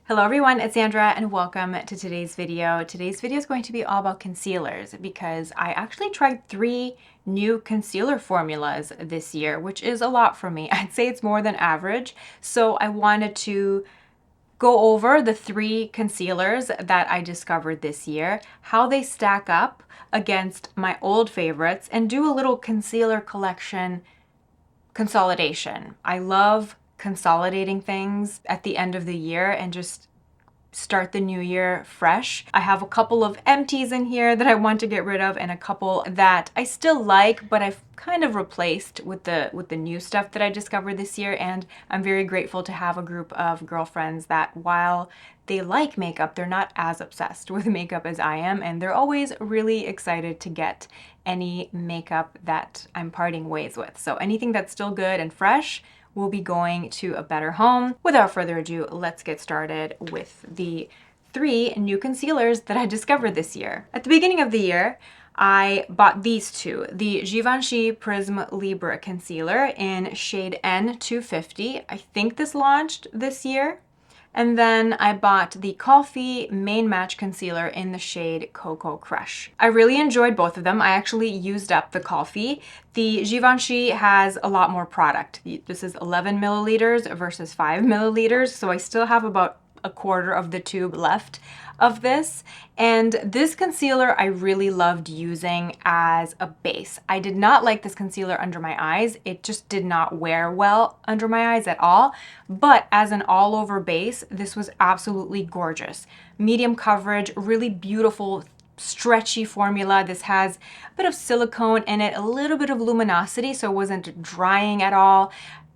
Hello everyone, it's Sandra and welcome to today's video. Today's video is going to be all about concealers because I actually tried 3 new concealer formulas this year, which is a lot for me. I'd say it's more than average. So I wanted to go over the 3 concealers that I discovered this year, how they stack up against my old favorites, and do a little concealer collection consolidation. I love consolidating things at the end of the year and just start the new year fresh. I have a couple of empties in here that I want to get rid of and a couple that I still like, but I've kind of replaced with the new stuff that I discovered this year. And I'm very grateful to have a group of girlfriends that while they like makeup, they're not as obsessed with makeup as I am, and they're always really excited to get any makeup that I'm parting ways with. So anything that's still good and fresh will be going to a better home. Without further ado, let's get started with the 3 new concealers that I discovered this year. At the beginning of the year, I bought these 2, the Givenchy Prisme Libre concealer in shade N250. I think this launched this year. And then I bought the Kulfi Main Match Concealer in the shade Coco Crush. I really enjoyed both of them. I actually used up the Kulfi. The Givenchy has a lot more product. This is 11 milliliters versus 5 milliliters, so I still have about a quarter of the tube left of this. And this concealer I really loved using as a base. I did not like this concealer under my eyes. It just did not wear well under my eyes at all. But as an all-over base, this was absolutely gorgeous. Medium coverage, really beautiful, stretchy formula. This has a bit of silicone in it, a little bit of luminosity, so it wasn't drying at all.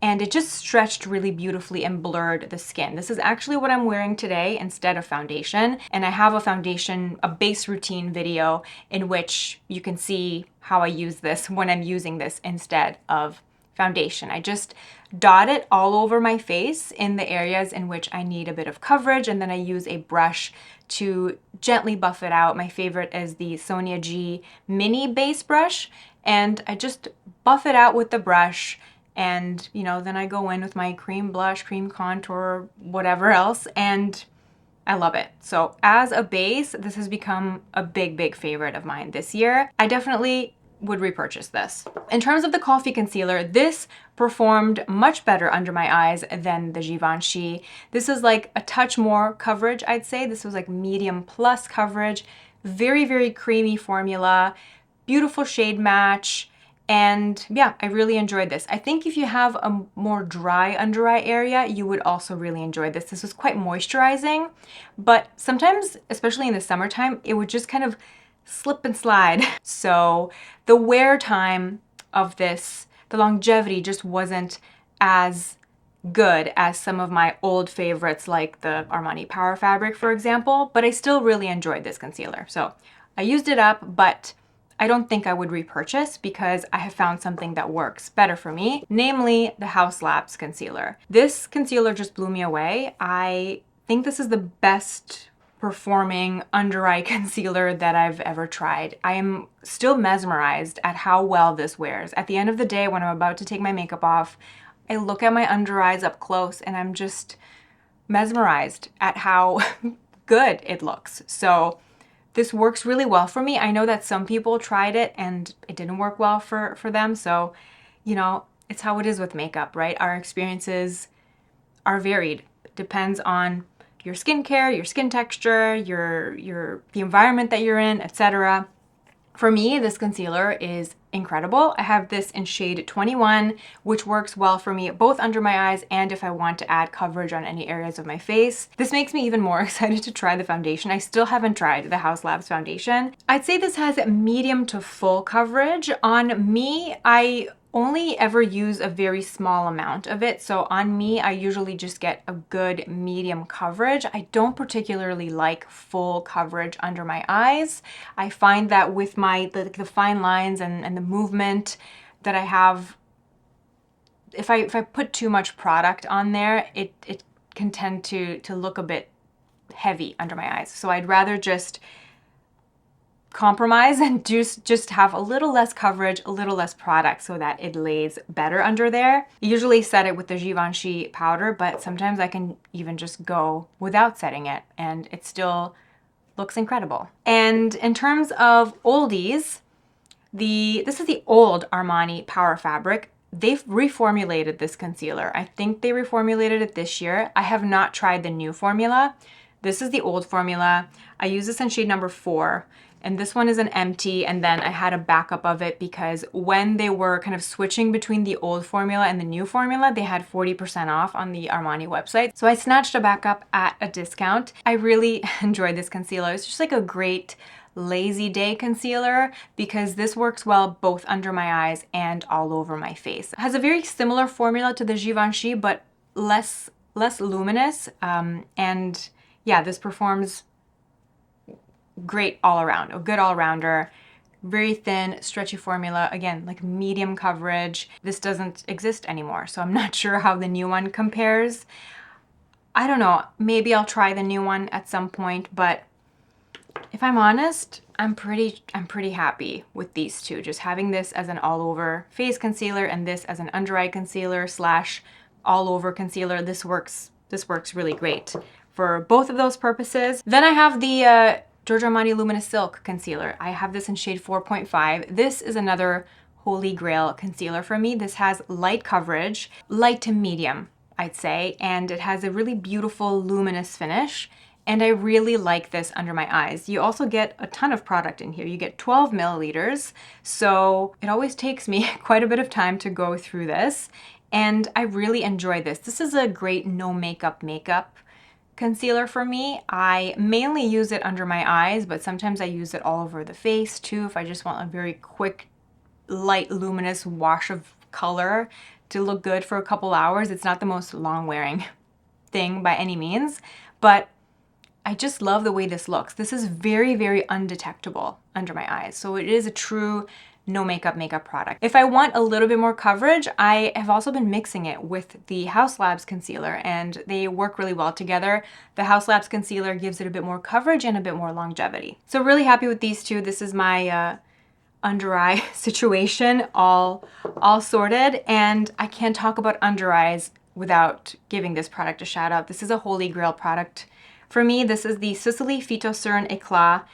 And it just stretched really beautifully and blurred the skin. This is actually what I'm wearing today instead of foundation. And I have a base routine video in which you can see how I use this when I'm using this instead of foundation. I just dot it all over my face in the areas in which I need a bit of coverage, and then I use a brush to gently buff it out. My favorite is the Sonia G mini base brush, and I just buff it out with the brush. And, you know, then I go in with my cream blush, cream contour, whatever else, and I love it. So as a base, this has become a big favorite of mine this year. I definitely would repurchase this. In terms of the Kulfi concealer, this performed much better under my eyes than the Givenchy. This is like a touch more coverage, I'd say. This was like medium plus coverage, very creamy formula, beautiful shade match. And yeah, I really enjoyed this. I think if you have a more dry under eye area, you would also really enjoy this. This was quite moisturizing, but sometimes, especially in the summertime, it would just kind of slip and slide. So the wear time of this, the longevity just wasn't as good as some of my old favorites like the Armani Power Fabric, for example, but I still really enjoyed this concealer. So I used it up, but I don't think I would repurchase because I have found something that works better for me, namely the Haus Labs concealer. This concealer just blew me away. I think this is the best performing under eye concealer that I've ever tried. I am still mesmerized at how well this wears. At the end of the day, when I'm about to take my makeup off, I look at my under eyes up close and I'm just mesmerized at how good it looks. So this works really well for me. I know that some people tried it and it didn't work well for them. So, you know, it's how it is with makeup, right? Our experiences are varied. It depends on your skincare, your skin texture, the environment that you're in, etc. For me, this concealer is incredible. I have this in shade 21, which works well for me both under my eyes and if I want to add coverage on any areas of my face. This makes me even more excited to try the foundation. I still haven't tried the Haus Labs foundation. I'd say this has medium to full coverage. On me, I only ever use a very small amount of it. So on me, I usually just get a good medium coverage. I don't particularly like full coverage under my eyes. I find that with the fine lines and the movement that I have, if I put too much product on there, it can tend to look a bit heavy under my eyes. So I'd rather just compromise and just have a little less coverage, a little less product so that it lays better under there. I usually set it with the Givenchy powder, but sometimes I can even just go without setting it and it still looks incredible. And in terms of oldies, this is the old Armani Power Fabric. They've reformulated this concealer. I think they reformulated it this year. I have not tried the new formula. This is the old formula. I use this in shade number 4. And this one is an empty, and then I had a backup of it because when they were kind of switching between the old formula and the new formula, they had 40% off on the Armani website. So I snatched a backup at a discount. I really enjoyed this concealer. It's just like a great lazy day concealer because this works well both under my eyes and all over my face. It has a very similar formula to the Givenchy, but less luminous. And yeah, this performs great all around, a good all-rounder. Very thin, stretchy formula. Again, like medium coverage. This doesn't exist anymore, so I'm not sure how the new one compares. I don't know, maybe I'll try the new one at some point, but if I'm honest, I'm pretty happy with these two. Just having this as an all-over face concealer and this as an under-eye concealer slash all-over concealer, this works really great for both of those purposes. Then I have the Giorgio Armani Luminous Silk Concealer. I have this in shade 4.5. This is another holy grail concealer for me. This has light coverage, light to medium, I'd say, and it has a really beautiful luminous finish. And I really like this under my eyes. You also get a ton of product in here. You get 12 milliliters, so it always takes me quite a bit of time to go through this, and I really enjoy this. This is a great no makeup concealer for me. I mainly use it under my eyes, but sometimes I use it all over the face too if I just want a very quick, light, luminous wash of color to look good for a couple hours. It's not the most long-wearing thing by any means, but I just love the way this looks. This is very, very undetectable under my eyes, so it is a true no makeup product. If I want a little bit more coverage, I have also been mixing it with the Haus Labs concealer, and they work really well together. The Haus Labs concealer gives it a bit more coverage and a bit more longevity. So really happy with these two. This is my under eye situation all sorted, and I can't talk about under eyes without giving this product a shout out. This is a holy grail product for me. This is the Sisley Phyto-Cernes Eclat.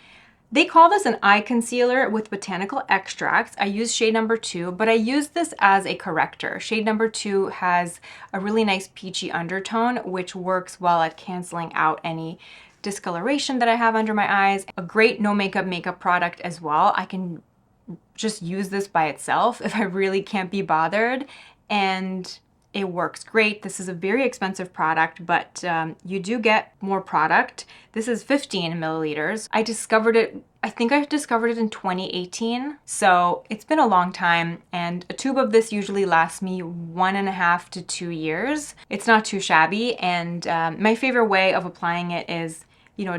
They call this an eye concealer with botanical extracts. I use shade number 2, but I use this as a corrector. Shade number 2 has a really nice peachy undertone, which works well at canceling out any discoloration that I have under my eyes. A great no makeup product as well. I can just use this by itself if I really can't be bothered, and it works great. This is a very expensive product, but you do get more product. This is 15 milliliters. I think I discovered it in 2018. So it's been a long time, and a tube of this usually lasts me 1.5 to 2 years. It's not too shabby, and my favorite way of applying it is,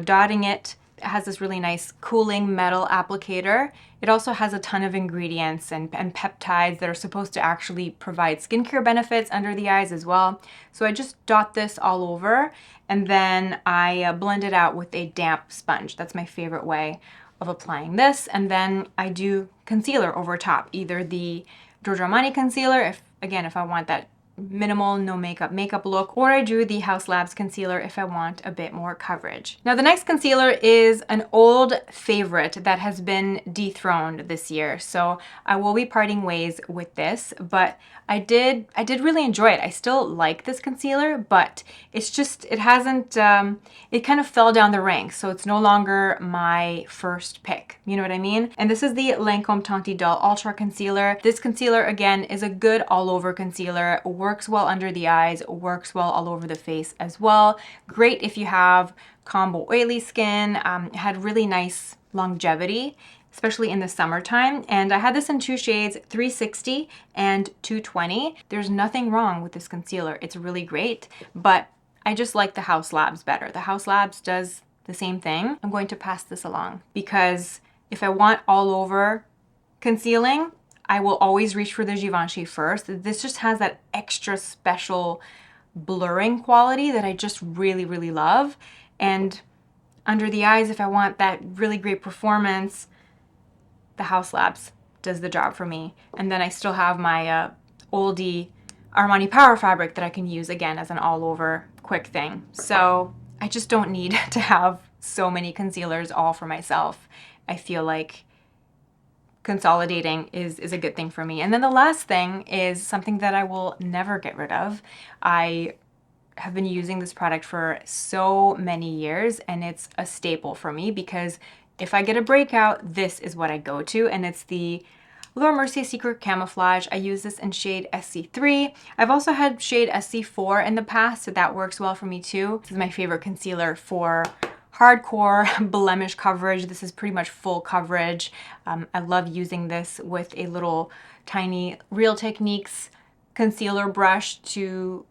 dotting it. It has this really nice cooling metal applicator. It also has a ton of ingredients and peptides that are supposed to actually provide skincare benefits under the eyes as well. So I just dot this all over, and then I blend it out with a damp sponge. That's my favorite way of applying this. And then I do concealer over top, either the Giorgio Armani concealer, if I want that minimal no makeup look, or I do the Haus Labs concealer if I want a bit more coverage. Now the next concealer is an old favorite that has been dethroned this year, so I will be parting ways with this, but I did really enjoy it. I still like this concealer, but it's just, it hasn't, it kind of fell down the ranks, so it's no longer my first pick. You know what I mean? And this is the Lancome Teint Idole Ultra Concealer. This concealer, again, is a good all-over concealer. Works well under the eyes, works well all over the face as well. Great if you have combo oily skin. Had really nice longevity, especially in the summertime. And I had this in 2 shades, 360 and 220. There's nothing wrong with this concealer. It's really great, but I just like the Haus Labs better. The Haus Labs does the same thing. I'm going to pass this along because if I want all over concealing, I will always reach for the Givenchy first. This just has that extra special blurring quality that I just really, really love. And under the eyes, if I want that really great performance, the Haus Labs does the job for me. And then I still have my oldie Armani Power Fabric that I can use again as an all-over quick thing. So I just don't need to have so many concealers all for myself. I feel like consolidating is a good thing for me. And then the last thing is something that I will never get rid of. I have been using this product for so many years, and it's a staple for me because if I get a breakout, this is what I go to, and it's the Mercier Secret Camouflage. I use this in shade SC3. I've also had shade SC4 in the past, so that works well for me too. This is my favorite concealer for hardcore blemish coverage. This is pretty much full coverage. I love using this with a little tiny Real Techniques concealer brush to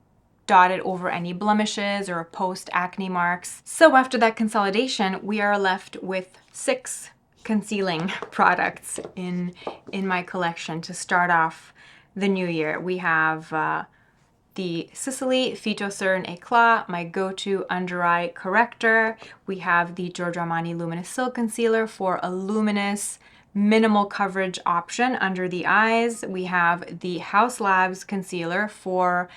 dot it over any blemishes or post acne marks. So after that consolidation, we are left with 6 concealing products in my collection to start off the new year. We have the Sisley Phyto-Cernes Eclat, my go-to under eye corrector. We have the Giorgio Armani Luminous Silk Concealer for a luminous, minimal coverage option under the eyes. We have the Haus Labs Concealer for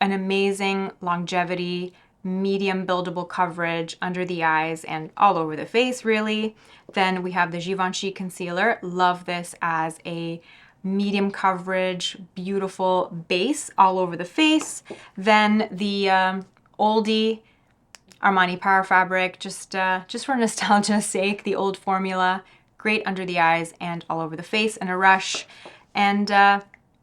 an amazing longevity, medium buildable coverage under the eyes and all over the face, really. Then we have the Givenchy Concealer. Love this as a medium coverage, beautiful base all over the face. Then the oldie Armani Power Fabric, just for nostalgia's sake, the old formula, great under the eyes and all over the face in a rush. And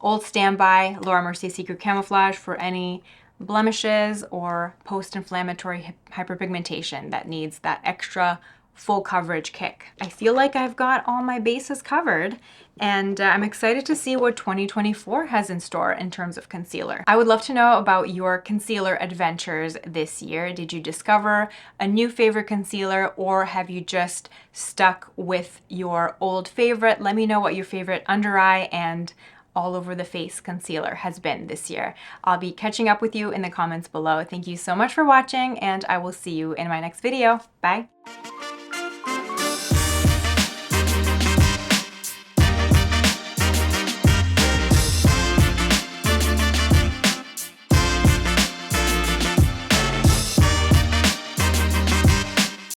old standby Laura Mercier Secret Camouflage for any blemishes or post-inflammatory hyperpigmentation that needs that extra full coverage kick. I feel like I've got all my bases covered, and I'm excited to see what 2024 has in store in terms of concealer. I would love to know about your concealer adventures this year. Did you discover a new favorite concealer, or have you just stuck with your old favorite? Let me know what your favorite under eye and all over the face concealer has been this year. I'll be catching up with you in the comments below. Thank you so much for watching, and I will see you in my next video. Bye.